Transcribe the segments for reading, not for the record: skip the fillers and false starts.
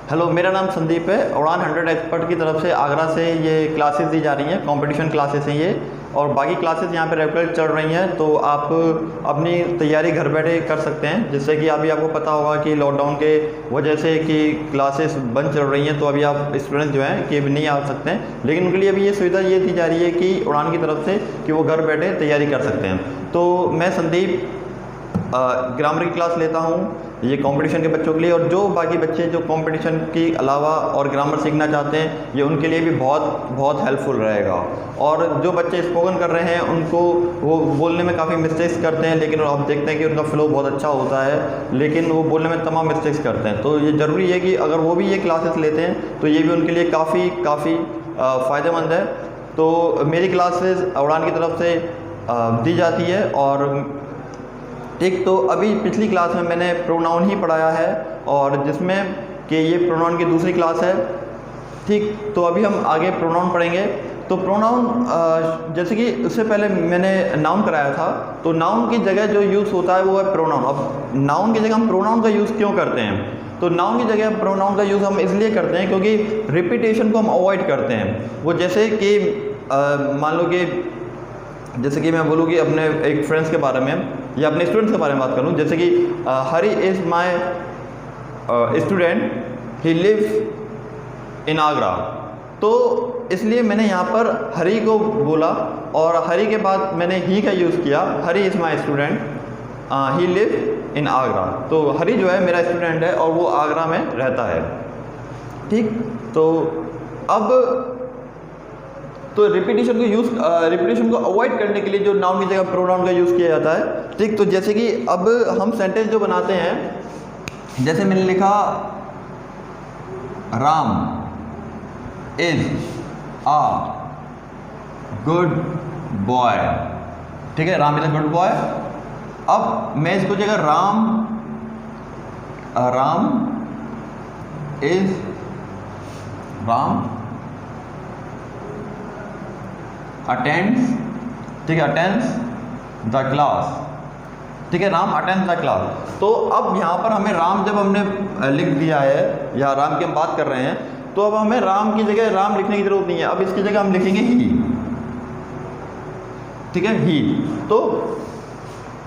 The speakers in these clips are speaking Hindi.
हेलो, मेरा नाम संदीप है। उड़ान 100 एक्सपर्ट की तरफ से आगरा से ये क्लासेस दी जा रही हैं, कंपटीशन क्लासेस हैं ये, और बाकी क्लासेस यहाँ पे रेगुलर चल रही हैं। तो आप अपनी तैयारी घर बैठे कर सकते हैं। जिससे कि अभी आपको पता होगा कि लॉकडाउन के वजह से कि क्लासेस बंद चल रही हैं, तो अभी आप स्टूडेंट जो हैं कि नहीं आ सकते हैं, लेकिन उनके लिए अभी ये सुविधा ये दी जा रही है कि उड़ान की तरफ से कि वो घर बैठे तैयारी कर सकते हैं। तो मैं संदीप ग्रामर की क्लास लेता हूँ ये कंपटीशन के बच्चों के लिए, और जो बाकी बच्चे जो कंपटीशन के अलावा और ग्रामर सीखना चाहते हैं, ये उनके लिए भी बहुत बहुत हेल्पफुल रहेगा। और जो बच्चे स्पोकन कर रहे हैं उनको वो बोलने में काफ़ी मिस्टेक्स करते हैं, लेकिन आप देखते हैं कि उनका फ्लो बहुत अच्छा होता है, लेकिन वो बोलने में तमाम मिस्टेक्स करते हैं। तो ये ज़रूरी है कि अगर वो भी ये क्लासेस लेते हैं तो ये भी उनके लिए काफ़ी फ़ायदेमंद है। तो मेरी क्लासेस उड़ान की तरफ से दी जाती है। और ठीक, तो अभी पिछली क्लास में मैंने प्रोनाउन ही पढ़ाया है, और जिसमें कि ये प्रोनाउन की दूसरी क्लास है। ठीक, तो अभी हम आगे प्रोनाउन पढ़ेंगे। तो प्रोनाउन जैसे कि उससे पहले मैंने नाउन कराया था, तो नाउन की जगह जो यूज़ होता है वो है प्रोनाउन। अब नाउन की जगह हम प्रोनाउन का यूज़ क्यों करते हैं? तो नाउन की जगह प्रोनाउन का यूज़ हम इसलिए करते हैं क्योंकि रिपीटेशन को हम अवॉइड करते हैं। वो जैसे कि मान लो कि जैसे कि मैं बोलूँ कि अपने एक फ्रेंड्स के बारे में या अपने स्टूडेंट्स के बारे में बात करूँ, जैसे कि Hari is my student, he lives in Agra. तो इसलिए मैंने यहाँ पर हरी को बोला, और हरी के बाद मैंने ही का यूज़ किया। Hari is my student, he lives in Agra. तो हरी जो है मेरा स्टूडेंट है और वो आगरा में रहता है। ठीक, तो अब तो रिपीटेशन को अवॉइड करने के लिए जो नाउन की जगह प्रोनाउन का यूज़ किया जाता है। ठीक, तो जैसे कि अब हम सेंटेंस जो बनाते हैं, जैसे मैंने लिखा Ram is a good boy. ठीक है, Ram is a good boy. अब मैं इसको जगह राम अटेंड्स, ठीक है, अटेंड्स द क्लास। ठीक है, राम अटेंड्स द क्लास। तो अब यहाँ पर हमें राम जब हमने लिख दिया है या राम की हम बात कर रहे हैं, तो अब हमें राम की जगह राम लिखने की जरूरत नहीं है। अब इसकी जगह हम लिखेंगे ही। ठीक है, ही। तो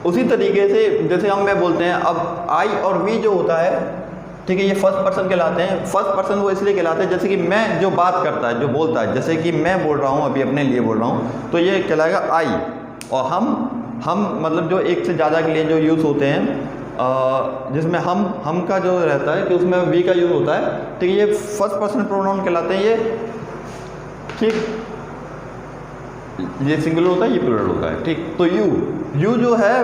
उसी तरीके से जैसे मैं बोलते हैं, अब आई और वी जो होता है, ठीक है, ये फर्स्ट पर्सन कहलाते हैं। फर्स्ट पर्सन वो इसलिए कहलाते हैं जैसे कि मैं जो बात करता है, जो बोलता है, जैसे कि मैं बोल रहा हूँ, अभी अपने लिए बोल रहा हूँ, तो ये कहलाएगा आई। और हम मतलब जो एक से ज़्यादा के लिए जो यूज़ होते हैं, जिसमें हम का जो रहता है कि उसमें वी का यूज़ होता है। ठीक है, ये फर्स्ट पर्सन प्रोनाउन कहलाते हैं ये। ठीक, ये सिंगुलर होता है, ये प्लूरल होता है। ठीक, तो यू जो है,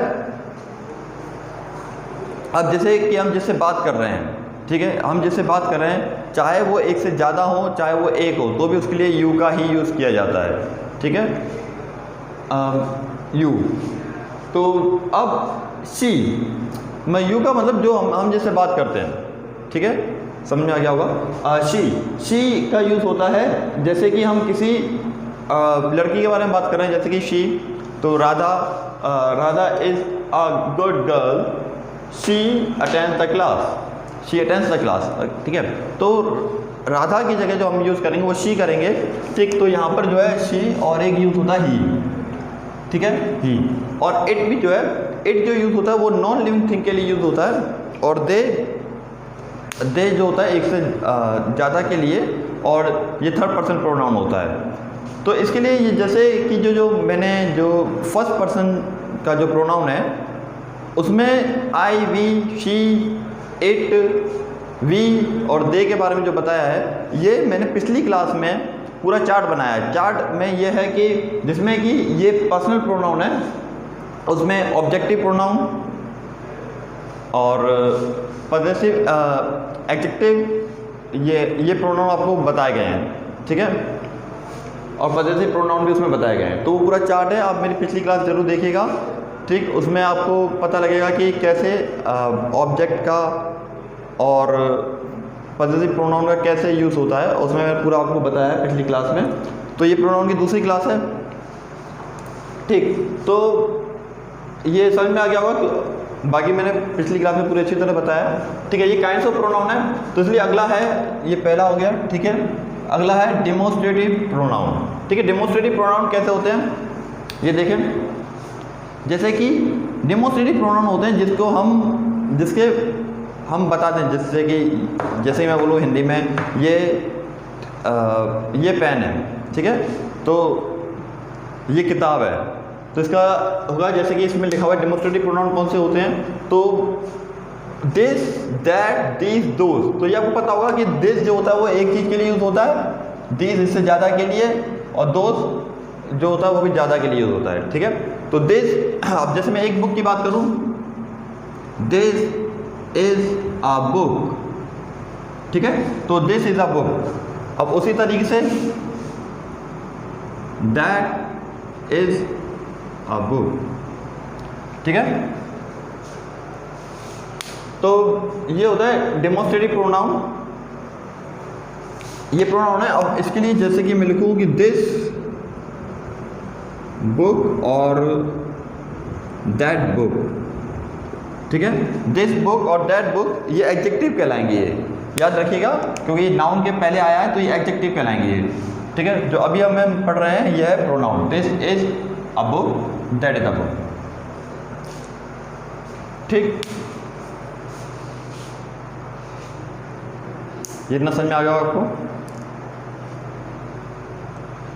अब जैसे कि हम जिससे बात कर रहे हैं, ठीक है, हम जिससे बात कर रहे हैं, चाहे वो एक से ज़्यादा हो चाहे वो एक हो, तो भी उसके लिए यू का ही यूज़ किया जाता है। ठीक है, यू। तो अब शी, मैं यू का मतलब जो हम जिससे बात करते हैं, ठीक है, समझ में आ गया होगा। शी का यूज़ होता है जैसे कि हम किसी लड़की के बारे में बात कर रहे हैं, जैसे कि शी। तो Radha is a good girl, she attends the class. She attends the class. ठीक है, तो राधा की जगह जो हम यूज़ करेंगे वो शी करेंगे। ठीक, तो यहाँ पर जो है शी और एक यूज़ होता है ही। ठीक है, ही। और इट भी जो है, इट जो यूज़ होता है वो नॉन लिविंग थिंग के लिए यूज़ होता है, और दे जो होता है एक से ज़्यादा के लिए, और ये थर्ड पर्सन प्रोनाउन होता है। तो इसके लिए ये जैसे कि जो मैंने जो फर्स्ट पर्सन का जो प्रोनाउन है, उसमें आई, वी, शी, इट, वी और दे के बारे में जो बताया है, ये मैंने पिछली क्लास में पूरा चार्ट बनाया है। चार्ट में ये है कि जिसमें कि ये पर्सनल प्रोनाउन है, उसमें ऑब्जेक्टिव प्रोनाउन और पॉजेसिव एडजेक्टिव, ये प्रोनाउन आपको बताए गए हैं। ठीक है, और पॉजेसिव प्रोनाउन भी उसमें बताए गए हैं। तो वो पूरा चार्ट है, आप मेरी पिछली क्लास जरूर देखिएगा। ठीक, उसमें आपको पता लगेगा कि कैसे ऑब्जेक्ट का और पॉजेसिव प्रोनाउन का कैसे यूज़ होता है, उसमें मैंने पूरा आपको बताया है पिछली क्लास में। तो ये प्रोनाउन की दूसरी क्लास है। ठीक, तो ये समझ में आ गया होगा। बाकी मैंने पिछली क्लास में पूरी अच्छी तरह बताया, ठीक है। ये काइंड्स ऑफ प्रोनाउन है, तो इसलिए अगला है, ये पहला हो गया, ठीक है। अगला है डेमोस्ट्रेटिव प्रोनाउन, ठीक है। डेमोस्ट्रेटिव प्रोनाउन कैसे होते हैं, ये देखें। जैसे कि डेमोस्ट्रेटिव प्रोनाउन होते हैं जिसके हम बताते हैं, जैसे ही मैं बोलूँ हिंदी में ये पेन है, ठीक है, तो ये किताब है, तो इसका होगा जैसे कि इसमें लिखा हुआ है डेमोस्ट्रेटिव प्रोनाउन कौन से होते हैं, तो दिस, दैट, दीज, दोज। तो ये आपको पता होगा कि दिस जो होता है वो एक चीज़ के लिए यूज़ होता है, दीज इससे ज़्यादा के लिए, और दोज जो होता है वो भी ज़्यादा के लिए यूज़ होता है, ठीक है। तो दिस, अब जैसे मैं एक बुक की बात करूँ, दिस इज़ अ बुक, ठीक है, तो दिस इज़ अ बुक। अब उसी तरीके say that is a book, ठीक है। तो ये होता है डेमोस्ट्रेटिव प्रोनाउन, ये प्रोनाउन है। अब इसके लिए जैसे कि मैं लिखूँ कि दिस बुक और दैट बुक, ठीक है। दिस बुक और दैट बुक ये एडजेक्टिव कहलाएंगे, ये याद रखिएगा, क्योंकि ये नाउन के पहले आया है तो ये एडजेक्टिव कहलाएंगे ये, ठीक है। जो अभी हम पढ़ रहे हैं यह है pronoun, this is a book, that is a book, ठीक। ये इतना समझ में आ गया आपको।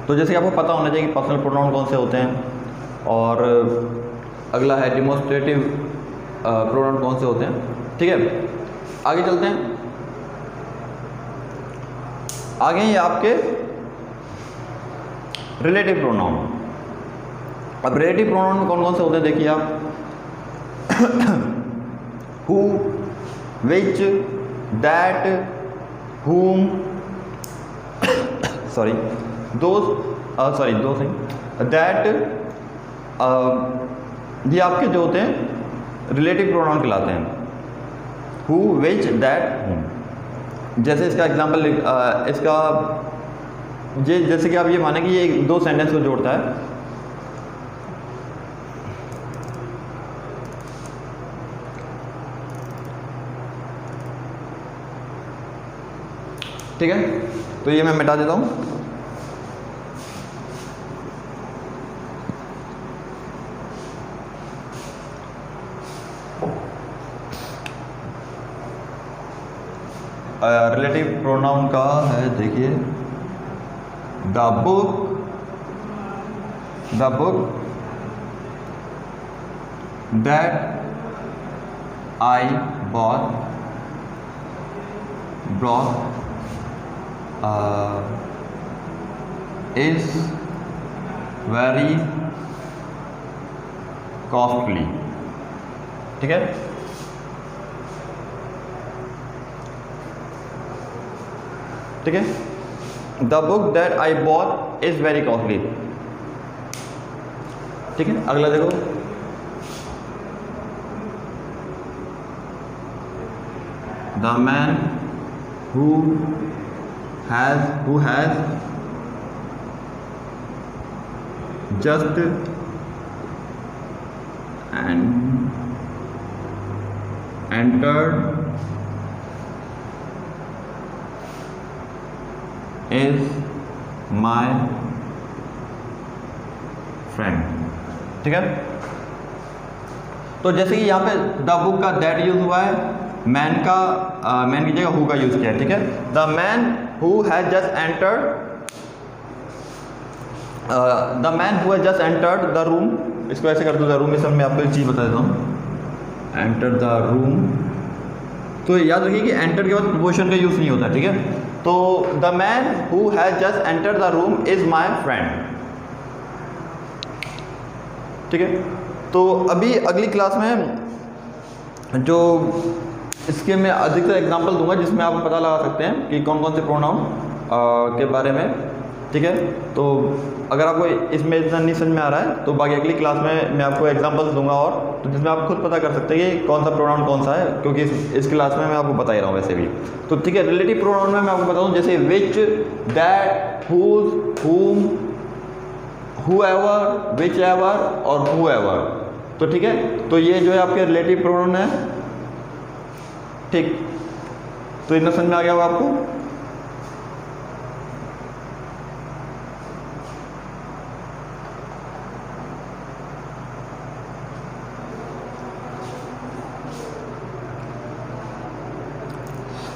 तो जैसे कि आपको पता होना चाहिए कि पर्सनल प्रोनाउन कौन से होते हैं, और अगला है डेमोस्ट्रेटिव प्रोनाउन कौन से होते हैं, ठीक है। आगे चलते हैं। आगे ये आपके रिलेटिव प्रोनाउन। अब रिलेटिव प्रोनाउन में कौन कौन से होते हैं देखिए आप, who, which, that, whom, sorry, those, that, ये आपके जो होते हैं रिलेटिव प्रोनाउन कहलाते हैं, who, which, that, whom। जैसे इसका एग्जांपल, इसका ये जैसे कि आप ये माने कि ये दो सेंटेंस को जोड़ता है, ठीक है। तो ये मैं मिटा देता हूँ। रिलेटिव प्रोनाउन का है देखिए, the book that I brought is very costly, ठीक है। ठीक है, the book that I bought is very costly, ठीक है। अगला देखो, the man who has just entered is my friend, ठीक है। तो जैसे कि यहाँ पे द बुक का दैट यूज हुआ है, मैन की जगह हु का यूज किया है, ठीक है। The man who has just entered the room, इसको ऐसे कर दो, द रूम, इस मैं आपको एक चीज़ बता देता हूँ, एंटर द रूम। तो याद रखिए कि एंटर के बाद प्रीपोजिशन का यूज़ नहीं होता, ठीक है। तो the man who has just entered the room is my friend, ठीक है। तो अभी अगली क्लास में जो इसके मैं अधिकतर एग्जांपल दूंगा जिसमें आप पता लगा सकते हैं कि कौन कौन से प्रोनाउन के बारे में, ठीक है। तो अगर आपको इसमें इतना नहीं समझ में आ रहा है तो बाकी अगली क्लास में मैं आपको एग्जांपल्स दूंगा, और तो जिसमें आप खुद पता कर सकते हैं कि कौन सा प्रोनाउन कौन सा है, क्योंकि इस क्लास में मैं आपको बता ही रहा हूँ वैसे भी। तो ठीक है, रिलेटिव प्रोनाउन में मैं आपको बताऊँ जैसे विच, दैट, हुज, हुम, whoever, whichever और whoever, तो ठीक है, तो ये जो है आपके रिलेटिव प्रोनाउन है। ठीक, तो इतना समझ में आ गया होगा आपको।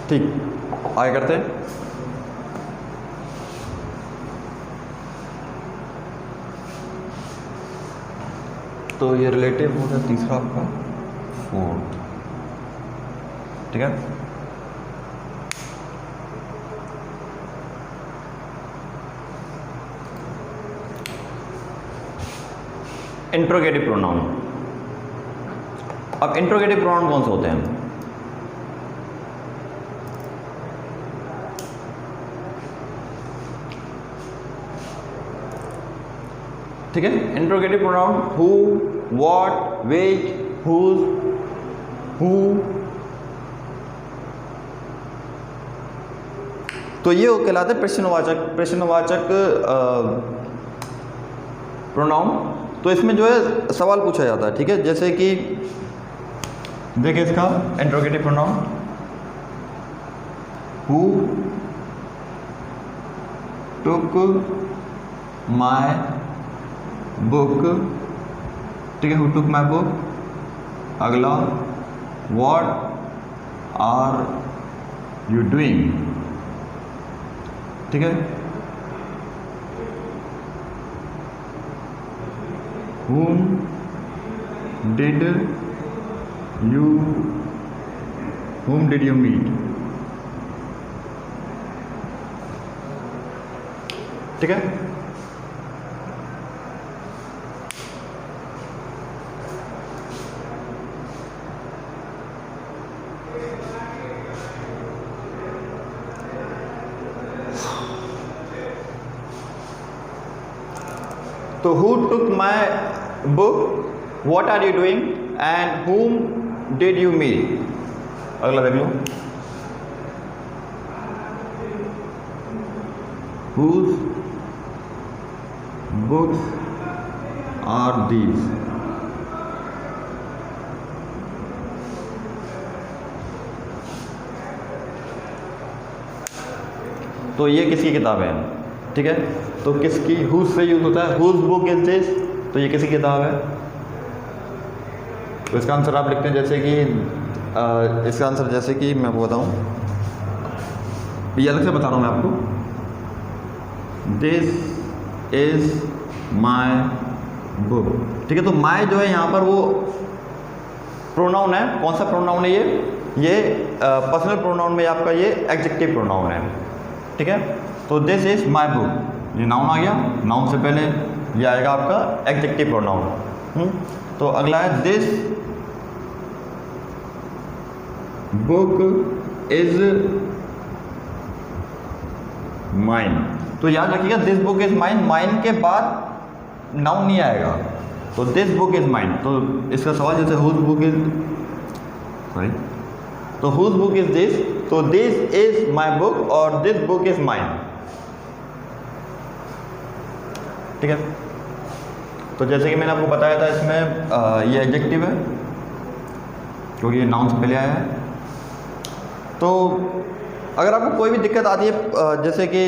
ठीक, आगे करते हैं। तो ये रिलेटिव हो गया तीसरा आपका, फोर्थ। ठीक है, इंट्रोगेटिव प्रोनाउन। अब इंट्रोगेटिव प्रोनाउन कौन से होते हैं? ठीक है, interrogative pronoun who, what, which, whose, who. तो ये कहलाते हैं प्रश्नवाचक प्रोनाउन। तो इसमें जो है सवाल पूछा जाता है। ठीक है, जैसे कि देखिए इसका interrogative pronoun, who took my book. ठीक है, हु टुक माय बुक। अगला, व्हाट आर यू डूइंग। ठीक है, whom did you meet। ठीक है, तो who took my book, what are you doing and whom did you meet। अगला देख लो, whose books are these। तो ये किसकी किताब है? ठीक है, तो किसकी, हुज से यूज होता है, हुज बुक इज दिस, तो ये किसी किताब है। तो इसका आंसर आप लिखते हैं जैसे कि इसका आंसर जैसे कि मैं आपको बताऊं, ये अलग से बता रहा हूं मैं आपको। This is my book. ठीक है, तो माय जो है यहाँ पर वो प्रोनाउन है। कौन सा प्रोनाउन है ये पर्सनल प्रोनाउन में आपका ये एडजेक्टिव प्रोनाउन है। ठीक है, तो दिस इज माय बुक, ये नाउन आ गया। नाउन से पहले ये आएगा आपका एडजेक्टिव प्रोनाउन। तो अगला है दिस बुक इज माइन। तो याद रखिएगा this book is mine, mine के बाद नाउन नहीं आएगा। तो दिस बुक इज माइन, तो इसका सवाल जैसे हुज बुक इज, सॉरी, तो हुज बुक इज दिस, तो दिस इज माई बुक और दिस बुक इज माइन। ठीक है, तो जैसे कि मैंने आपको बताया था इसमें ये एडजेक्टिव है क्योंकि ये नाउन से पहले आया है। तो अगर आपको कोई भी दिक्कत आती है, जैसे कि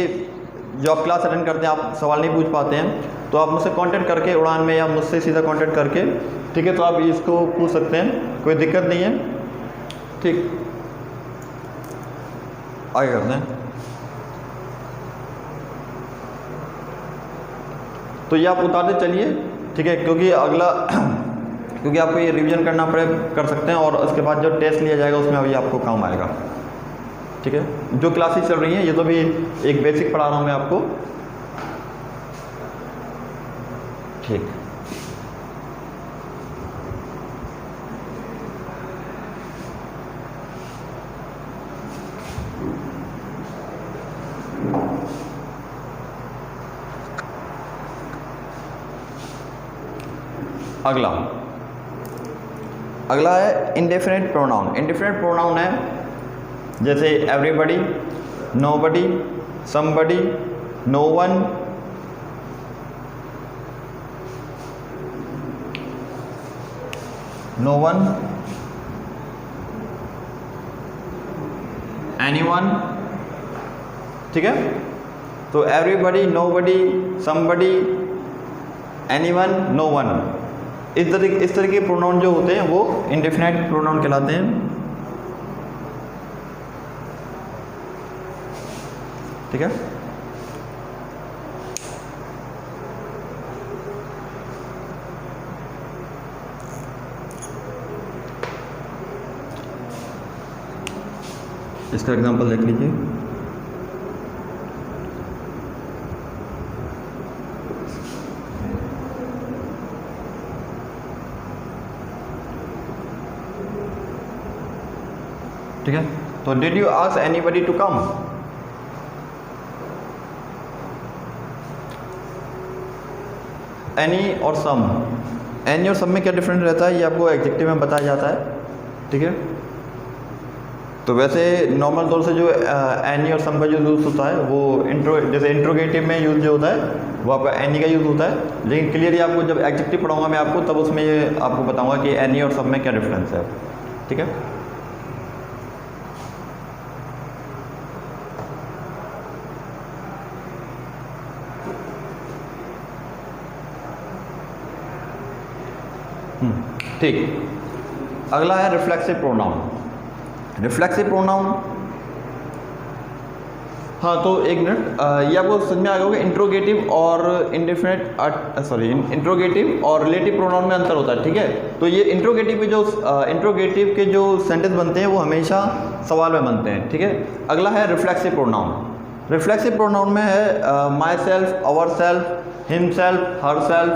जो आप क्लास अटेंड करते हैं आप सवाल नहीं पूछ पाते हैं, तो आप मुझसे कांटेक्ट करके उड़ान में या मुझसे सीधा कांटेक्ट करके, ठीक है, तो आप इसको पूछ सकते हैं, कोई दिक्कत नहीं है। ठीक, आगे करते हैं। तो ये आप उतारते चलिए। ठीक है, क्योंकि अगला क्योंकि आपको ये रिवीजन करना पड़े कर सकते हैं और उसके बाद जो टेस्ट लिया जाएगा उसमें अभी आपको काम आएगा। ठीक है, जो क्लासेस चल रही हैं ये तो भी एक बेसिक पढ़ा रहा हूँ मैं आपको। ठीक, अगला है इंडेफिनिट प्रोनाउन। इंडेफिनिट प्रोनाउन है जैसे everybody, nobody, somebody, no one, no one, anyone, ठीक है। तो everybody, nobody, somebody, anyone, no one, इस तरह के प्रोनाउन जो होते हैं वो इंडेफिनाइट प्रोनाउन कहलाते हैं, ठीक है। इसका एग्जांपल देख लीजिए। ठीक है, तो did you ask anybody to come? Any और सम, एनी और सम में क्या डिफरेंस रहता है ये आपको एडजेक्टिव में बताया जाता है, ठीक है। तो वैसे नॉर्मल तौर से जो एनी और सम का जो यूज़ होता है वो जैसे इंट्रोगेटिव में यूज़ जो होता है वो आपका एनी का यूज़ होता है, लेकिन क्लियरली आपको जब एडजेक्टिव पढ़ाऊंगा मैं आपको तब उसमें ये आपको बताऊंगा कि एनी और सम में क्या डिफरेंस है, ठीक है। ठीक, अगला है रिफ्लेक्सिव प्रोनाउन। रिफ्लेक्सिव प्रोनाउन, हाँ तो एक मिनट, ये आपको समझ में आ गया होगा इंट्रोगेटिव और इंट्रोगेटिव और रिलेटिव प्रोनाउन में अंतर होता है, ठीक है। तो ये इंट्रोगेटिव के जो सेंटेंस बनते हैं वो हमेशा सवाल में बनते हैं, ठीक है। अगला है रिफ्लेक्सिव प्रोनाउन। रिफ्लेक्सिव प्रोनाउन में है myself, ourself, himself, herself,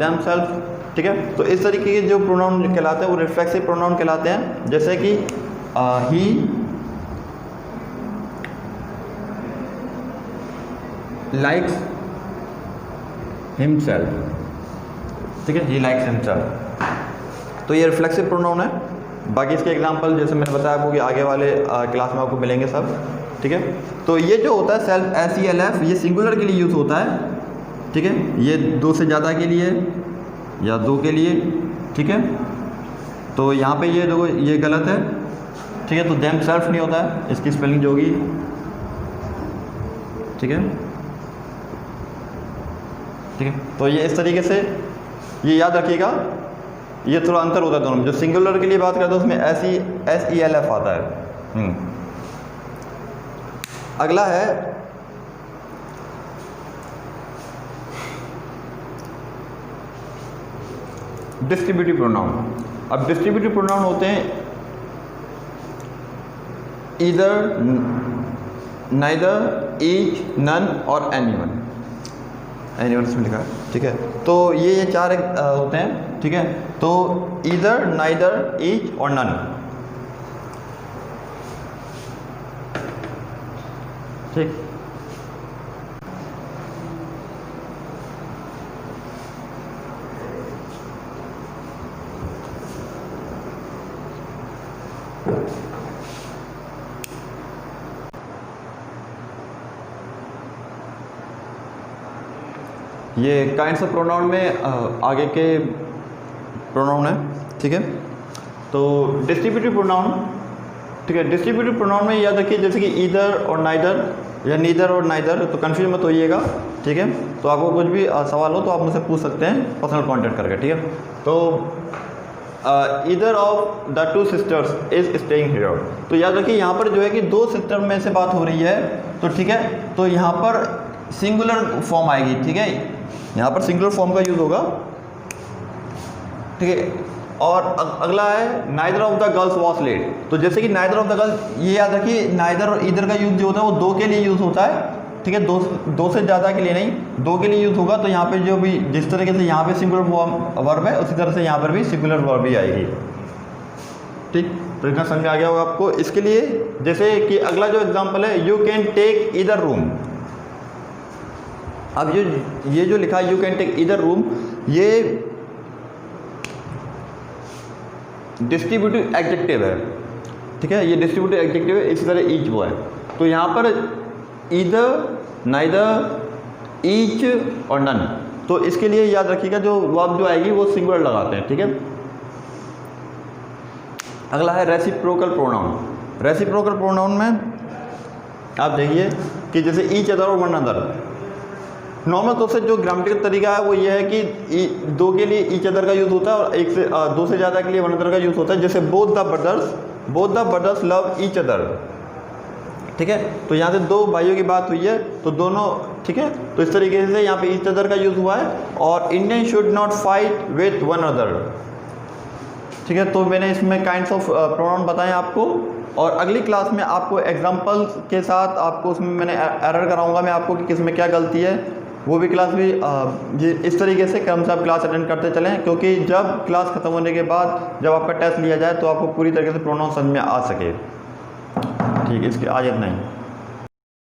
themself, ठीक है। तो इस तरीके के जो प्रोनाउन कहलाते हैं वो रिफ्लेक्सिव प्रोनाउन कहलाते हैं, जैसे कि ही लाइक्स हिमसेल्फ, ठीक है, ही लाइक्स हिमसेल्फ। तो ये रिफ्लेक्सिव प्रोनाउन है। बाकी इसके एग्जांपल जैसे मैंने बताया आपको कि आगे वाले क्लास में आपको मिलेंगे सब, ठीक है। तो ये जो होता है सेल्फ, SELF, ये सिंगुलर के लिए यूज़ होता है, ठीक है। ये दो से ज़्यादा के लिए या दो के लिए, ठीक है। तो यहाँ पे ये देखो ये गलत है, ठीक है। तो देम सेल्फ नहीं होता है, इसकी स्पेलिंग जो होगी, ठीक है, ठीक है। तो ये इस तरीके से ये याद रखिएगा, ये थोड़ा अंतर होता है दोनों में। जो सिंगुलर के लिए बात करते हैं उसमें SELF आता है। अगला है डिस्ट्रीब्यूटिव प्रोनाउन। अब डिस्ट्रीब्यूटिव प्रोनाउन होते हैं ईदर, नाइदर, ईच, नन और एनीवन। एनीवन इसमें लिखा है, ठीक है। तो ये चार होते हैं, ठीक है। तो ईदर, नाइदर, ईच और नन, ठीक। ये काइंड्स ऑफ प्रोनाउन में आगे के प्रोनाउन है, ठीक है। तो डिस्ट्रीब्यूटिव प्रोनाउन, ठीक है। डिस्ट्रीब्यूटिव प्रोनाउन में याद रखिए जैसे कि ईदर और नाइदर या नीदर और नाइदर, तो कंफ्यूज मत होइएगा, ठीक है। तो आपको कुछ भी सवाल हो तो आप मुझसे पूछ सकते हैं पर्सनल कांटेक्ट करके, ठीक है। तो either of the two sisters is staying here, तो याद रखिए यहाँ पर जो है कि दो सिस्टर में से बात हो रही है, तो ठीक है। तो यहाँ पर सिंगुलर फॉर्म आएगी, ठीक है। यहाँ पर सिंगुलर फॉर्म का यूज़ होगा, ठीक है। और अगला है neither of the girls was late, तो जैसे कि नाइदर ऑफ द गर्ल्स, ये याद रखिए नाइदर और ईदर का यूज़ जो होता है वो दो के लिए यूज़ होता है, ठीक है। दो से ज़्यादा के लिए नहीं, दो के लिए यूज़ होगा। तो यहाँ पे जो भी जिस तरीके से यहाँ पे सिंगुलर वर्ब है उसी तरह से यहाँ पर भी सिंगुलर वर्ब ही आएगी, ठीक। तो इतना समझ में आ गया होगा आपको। इसके लिए जैसे कि अगला जो एग्जाम्पल है, you can take either room. अब ये जो लिखा है you can take either room, ये डिस्ट्रीब्यूटिव एडजेक्टिव है, ठीक है। ये डिस्ट्रीब्यूटिव एडजेक्टिव है, इसी तरह ईच वो है। तो यहाँ पर ईदर, नाइदर, ईच और नन, तो इसके लिए याद रखिएगा जो वर्ब जो आएगी वो सिंगुलर लगाते हैं, ठीक है। अगला है रेसिप्रोकल प्रोनाउन। रेसिप्रोकल प्रोनाउन में आप देखिए कि जैसे ईच अदर और वन अदर, नॉर्मल तौर से जो ग्रामेटिकल तरीका है वो ये है कि दो के लिए ईच अदर का यूज़ होता है और एक से दो से ज़्यादा के लिए वन अदर का यूज़ होता है। जैसे both the brothers love each other, ठीक है। तो यहाँ से दो भाइयों की बात हुई है तो दोनों, ठीक है। तो इस तरीके से यहाँ पे ईच अदर का यूज़ हुआ है। और Indian should not fight with one other, ठीक है। तो मैंने इसमें काइंड्स ऑफ प्रोनाउन बताए आपको, और अगली क्लास में आपको एग्जांपल्स के साथ आपको उसमें मैंने एरर कराऊंगा मैं आपको कि किसमें क्या गलती है। वो भी क्लास भी इस तरीके से क्रम से आप क्लास अटेंड करते चलें, क्योंकि जब क्लास ख़त्म होने के बाद जब आपका टेस्ट लिया जाए तो आपको पूरी तरीके से प्रोनाउन समझ में आ सके, ठीक है। इसके आज इतना ही।